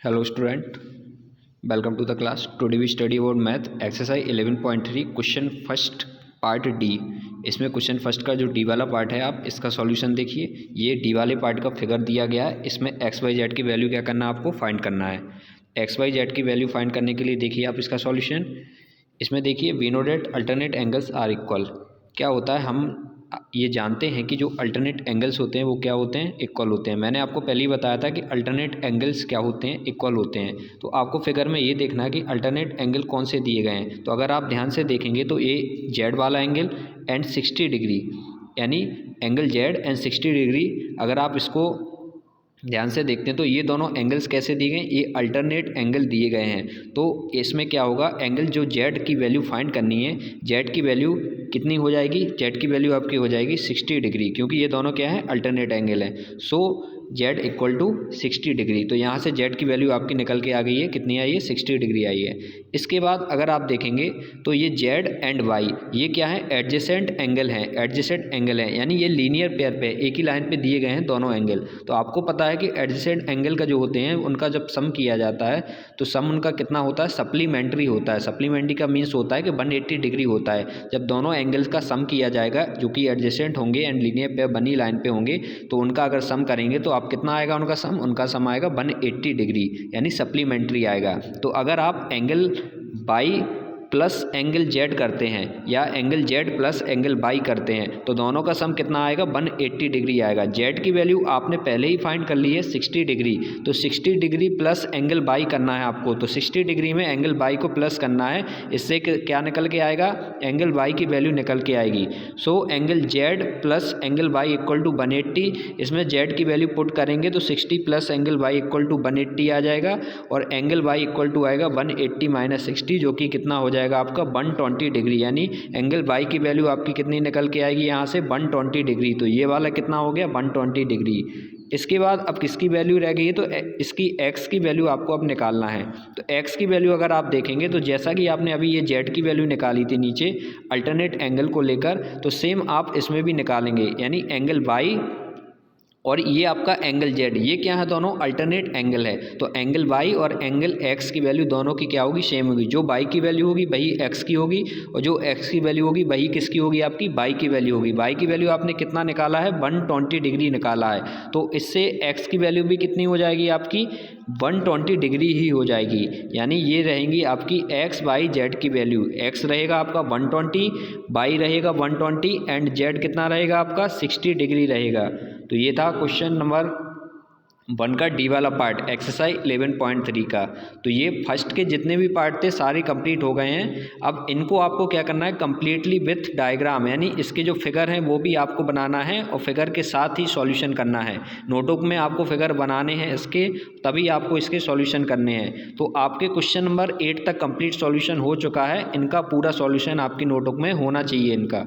Hello student, welcome to the class. Today we study about math exercise 11.3 question first part D. इसमें question first का जो D वाला part है आप इसका सॉल्यूशन देखिए। ये डी वाले पार्ट का फिगर दिया गया है। इसमें एक्स वाई जेड की वैल्यू क्या करना है, आपको फाइंड करना है। एक्स वाई जेड की वैल्यू फाइंड करने के लिए देखिए आप इसका सॉल्यूशन। इसमें देखिए we know that alternate angles are equal. क्या होता है, हम ये जानते हैं कि जो अल्टरनेट एंगल्स होते हैं वो क्या होते हैं, इक्वल होते हैं। मैंने आपको पहले ही बताया था कि अल्टरनेट एंगल्स क्या होते हैं, इक्वल होते हैं। तो आपको फिगर में ये देखना है कि अल्टरनेट एंगल कौन से दिए गए हैं। तो अगर आप ध्यान से देखेंगे तो ये जेड वाला एंगल एंड 60 डिग्री, यानी एंगल जेड एंड 60 डिग्री अगर आप इसको ध्यान से देखते हैं तो ये दोनों एंगल्स कैसे दिए गए हैं, ये अल्टरनेट एंगल दिए गए हैं। तो इसमें क्या होगा, एंगल जो जेड की वैल्यू फाइंड करनी है, जेड की वैल्यू कितनी हो जाएगी, जेड की वैल्यू आपकी हो जाएगी 60 डिग्री, क्योंकि ये दोनों क्या है, अल्टरनेट एंगल है। सो जेड इक्वल टू 60 डिग्री। तो यहाँ से जेड की वैल्यू आपकी निकल के आ गई है, कितनी आई है, 60 डिग्री आई है। इसके बाद अगर आप देखेंगे तो ये जेड एंड वाई ये क्या है, एडजेसेंट एंगल है, एडजेसेंट एंगल है, यानी ये लीनियर पेयर पे एक ही लाइन पे दिए गए हैं दोनों एंगल। तो आपको पता है कि एडजेसेंट एंगल का जो होते हैं उनका जब सम किया जाता है तो सम उनका कितना होता है, सप्लीमेंट्री होता है। सप्लीमेंट्री का मीन्स होता है कि 180 डिग्री होता है। जब दोनों एंगल्स का सम किया जाएगा जो कि एडजेसेंट होंगे एंड लीनियर पेयर बनी लाइन पे होंगे, तो उनका अगर सम करेंगे तो आप कितना आएगा, उनका सम आएगा 180 डिग्री, यानी सप्लीमेंट्री आएगा। तो अगर आप angle by plus angle Z करते हैं या angle Z plus angle by करते हैं तो दोनों का सम कितना आएगा, 180 डिग्री आएगा। जेड की वैल्यू आपने पहले ही फाइंड कर ली है 60 डिग्री, तो 60 डिग्री प्लस एंगल बाई करना है आपको। तो 60 डिग्री में एंगल बाई को प्लस करना है, इससे क्या निकल के आएगा, एंगल बाई की वैल्यू निकल के आएगी। So angle Z plus angle Y equal to 180। इसमें जेड की वैल्यू पुट करेंगे तो 60 plus angle Y equal to 180 आ जाएगा, और एंगल बाई इक्वल टू आएगा 180 माइनस 60, जो कि कितना हो जाएगा आपका 120 डिग्री। यानी एंगल बाई की वैल्यू आपकी कितनी निकल के आएगी यहाँ से, 120 डिग्री। तो ये वाला कितना हो गया, 120 डिग्री। इसके बाद अब किसकी वैल्यू रह गई है, तो इसकी एक्स की वैल्यू आपको अब निकालना है। तो एक्स की वैल्यू अगर आप देखेंगे तो जैसा कि आपने अभी ये जेड की वैल्यू निकाली थी नीचे अल्टरनेट एंगल को लेकर, तो सेम आप इसमें भी निकालेंगे, यानी एंगल बाई और ये आपका एंगल जेड, ये क्या है, दोनों अल्टरनेट एंगल है। तो एंगल वाई और एंगल एक्स की वैल्यू दोनों की क्या होगी, सेम होगी। जो वाई की वैल्यू होगी वही एक्स की होगी, और जो एक्स की वैल्यू होगी वही किसकी होगी, आपकी वाई की वैल्यू होगी। वाई की वैल्यू आपने कितना निकाला है, 120 डिग्री निकाला है। तो इससे एक्स की वैल्यू भी कितनी हो जाएगी आपकी, 120 डिग्री ही हो जाएगी। यानी ये रहेंगी आपकी एक्स वाई जेड की वैल्यू। एक्स रहेगा आपका 120, वाई रहेगा 120 एंड जेड कितना रहेगा आपका 60 डिग्री रहेगा। तो ये था क्वेश्चन नंबर 1 का डी वाला पार्ट एक्सरसाइज 11.3 का। तो ये फर्स्ट के जितने भी पार्ट थे सारे कंप्लीट हो गए हैं। अब इनको आपको क्या करना है, कंप्लीटली विथ डायग्राम, यानी इसके जो फिगर हैं वो भी आपको बनाना है और फिगर के साथ ही सॉल्यूशन करना है। नोटबुक में आपको फिगर बनाने हैं इसके, तभी आपको इसके सॉल्यूशन करने हैं। तो आपके क्वेश्चन नंबर 8 तक कंप्लीट सॉल्यूशन हो चुका है। इनका पूरा सॉल्यूशन आपकी नोटबुक में होना चाहिए इनका।